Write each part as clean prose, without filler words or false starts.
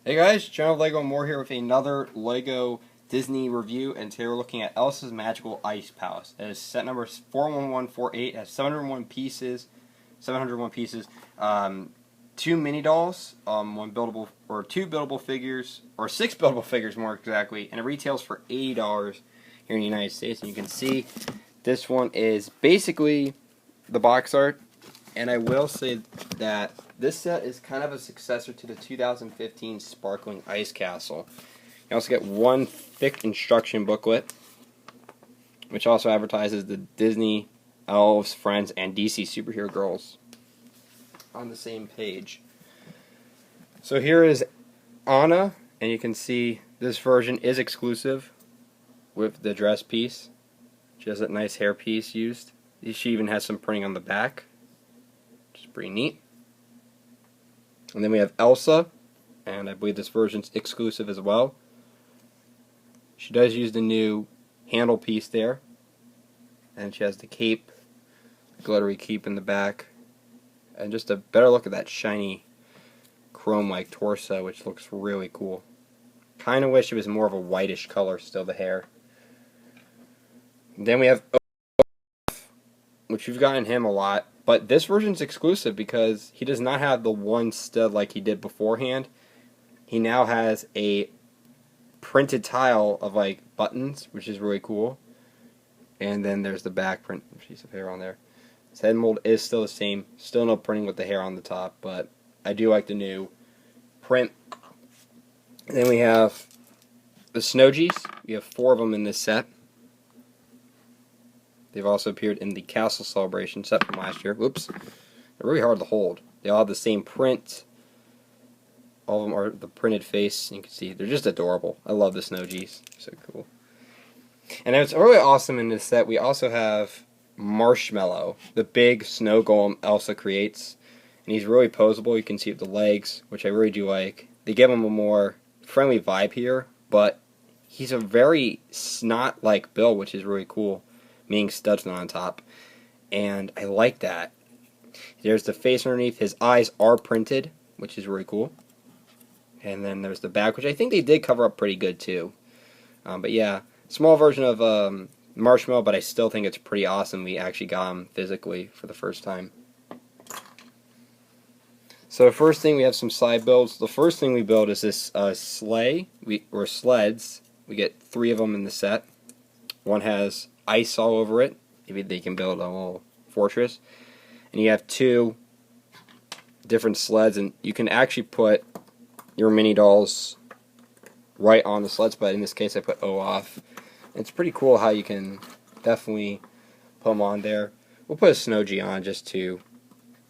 Hey guys, John of Lego More here with another Lego Disney review, and today we're looking at Elsa's Magical Ice Palace. It is set number 41148. It has 701 pieces, two mini dolls, one buildable or two buildable figures, or six buildable figures more exactly, and it retails for $80 here in the United States. And you can see this one is basically the box art. And I will say that this set is kind of a successor to the 2015 Sparkling Ice Castle. You also get one thick instruction booklet, which also advertises the Disney, Elves, Friends, and DC Superhero Girls on the same page. So here is Anna, and you can see this version is exclusive with the dress piece. She has that nice hair piece used. She even has some printing on the back, which is pretty neat. And then we have Elsa, and I believe this version's exclusive as well. She does use the new handle piece there, and she has the cape, glittery cape in the back, and just a better look at that shiny chrome-like torso, which looks really cool. Kind of wish it was more of a whitish color still, the hair. And then we have Olaf, which we've gotten him a lot. But this version's exclusive because he does not have the one stud like he did beforehand. He now has a printed tile of like buttons, which is really cool. And then there's the back print piece of hair on there. His head mold is still the same. Still no printing with the hair on the top, but I do like the new print. And then we have the Snowgies. We have 4 of them in this set. They've also appeared in the Castle Celebration set from last year. Whoops. They're really hard to hold. They all have the same print. All of them are the printed face. You can see they're just adorable. I love the Snowgies. So cool. And it's really awesome in this set. We also have Marshmallow, the big snow golem Elsa creates. And he's really posable. You can see the legs, which I really do like. They give him a more friendly vibe here, but he's a very snot-like build, which is really cool. Meaning studs not on top, and I like that. There's the face underneath. His eyes are printed, which is really cool. And then there's the back, which I think they did cover up pretty good too. But yeah, small version of Marshmallow, but I still think it's pretty awesome. We actually got him physically for the first time. So first thing, we have some side builds. The first thing we build is this sleigh, or sleds. We get 3 of them in the set. One has ice all over it. Maybe they can build a little fortress. And you have 2 different sleds, and you can actually put your mini dolls right on the sleds, but in this case I put Olaf. It's pretty cool how you can definitely put them on there. We'll put a Snowgie on just to,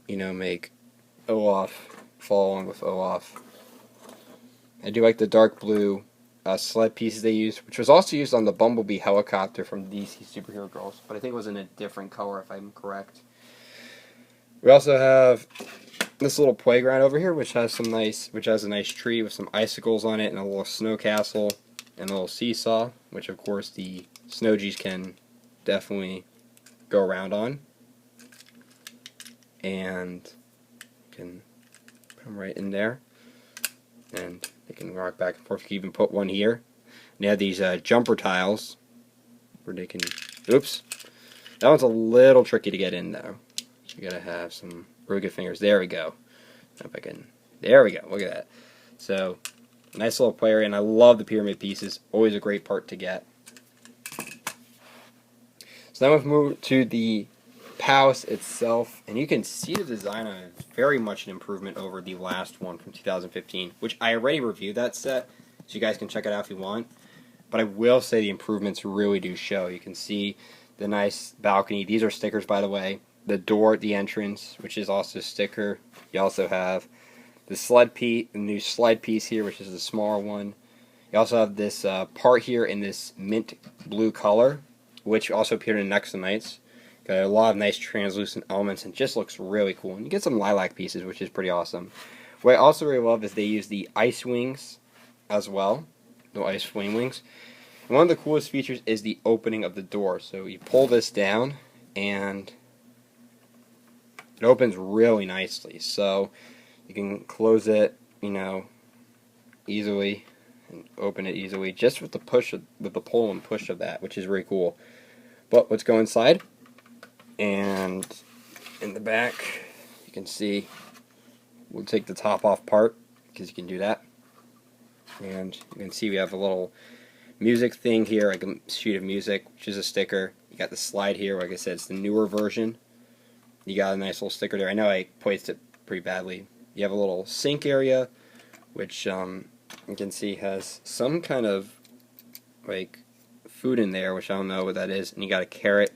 make Olaf fall along with Olaf. I do like the dark blue sled pieces they used, which was also used on the Bumblebee helicopter from DC Superhero Girls, but I think it was in a different color if I'm correct. We also have this little playground over here, which has a nice tree with some icicles on it, and a little snow castle, and a little seesaw, which of course the Snowgies can definitely go around on, and can come right in there, and they can rock back and forth. You can even put one here. And they have these jumper tiles where they can. Oops, that one's a little tricky to get in though. You gotta have some really good fingers. There we go. If I can. There we go. Look at that. So nice little play area, and I love the pyramid pieces. Always a great part to get. So now we've moved to the palace itself, and you can see the design on it is very much an improvement over the last one from 2015, which I already reviewed that set, so you guys can check it out if you want. But I will say the improvements really do show. You can see the nice balcony. These are stickers, by the way. The door at the entrance, which is also a sticker. You also have the new sled piece here, which is the smaller one. You also have this part here in this mint blue color, which also appeared in Next to Nights. Got a lot of nice translucent elements, and just looks really cool. And you get some lilac pieces, which is pretty awesome. What I also really love is they use the ice wings as well, the ice flame wings. And one of the coolest features is the opening of the door. So you pull this down, and it opens really nicely. So you can close it, easily and open it easily just with the pull and push of that, which is really cool. But let's go inside, and in the back you can see we'll take the top off part because you can do that, and you can see we have a little music thing here, like a sheet of music, which is a sticker. You got the slide here, like I said, it's the newer version. You got a nice little sticker there. I know I placed it pretty badly. You have a little sink area, which you can see has some kind of like food in there, which I don't know what that is. And you got a carrot.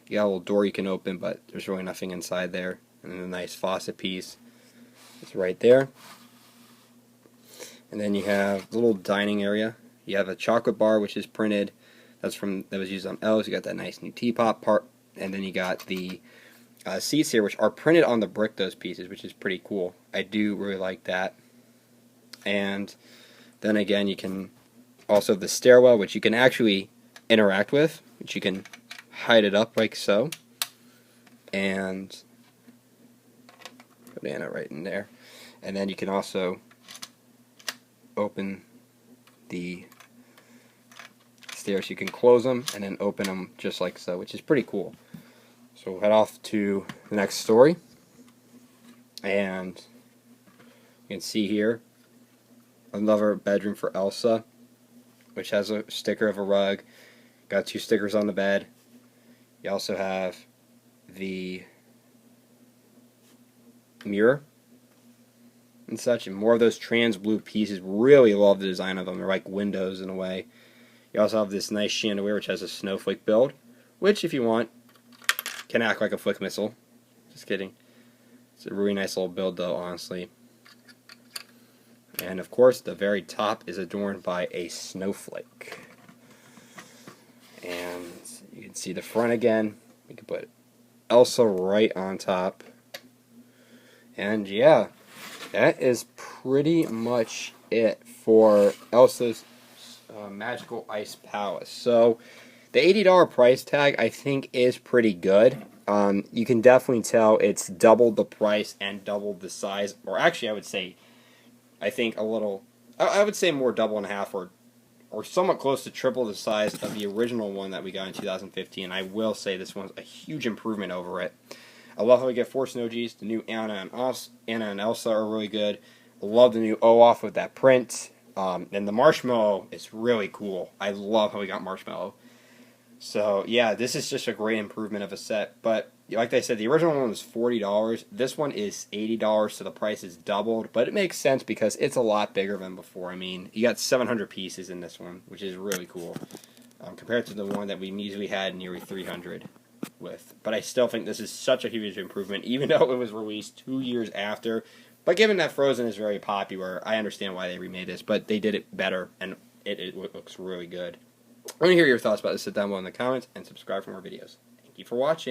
You got a little door you can open, but there's really nothing inside there. And then a nice faucet piece is right there. And then you have the little dining area. You have a chocolate bar, which is printed. That was used on Elsa. You got that nice new teapot part, and then you got the seats here, which are printed on the brick. Those pieces, which is pretty cool. I do really like that. And then again, you can also have the stairwell, which you can actually interact with, which you can hide it up like so, and put Anna right in there. And then you can also open the stairs. You can close them and then open them just like so, which is pretty cool. So we'll head off to the next story, and you can see here another bedroom for Elsa, which has a sticker of a rug. Got 2 stickers on the bed. You also have the mirror and such, and more of those trans blue pieces. Really love the design of them. They're like windows in a way. You also have this nice chandelier, which has a snowflake build, which, if you want, can act like a flick missile. Just kidding. It's a really nice little build, though, honestly. And, of course, the very top is adorned by a snowflake. And you can see the front again. You can put Elsa right on top. And, yeah, that is pretty much it for Elsa's Magical Ice Palace. So the $80 price tag, I think, is pretty good. You can definitely tell it's doubled the price and doubled the size, or actually I would say, I think a little, I would say more double and a half, or somewhat close to triple the size of the original one that we got in 2015. I will say this one's a huge improvement over it. I love how we get 4 Snowgies. The new Anna and Elsa are really good. I love the new Olaf with that print. And the Marshmallow is really cool. I love how we got Marshmallow. So, yeah, this is just a great improvement of a set. But, like I said, the original one was $40. This one is $80, so the price is doubled. But it makes sense because it's a lot bigger than before. I mean, you got 700 pieces in this one, which is really cool, compared to the one that we usually had nearly 300 with. But I still think this is such a huge improvement, even though it was released 2 years after. But given that Frozen is very popular, I understand why they remade this, but they did it better, and it looks really good. I want to hear your thoughts about this. Sit down below in the comments, and subscribe for more videos. Thank you for watching.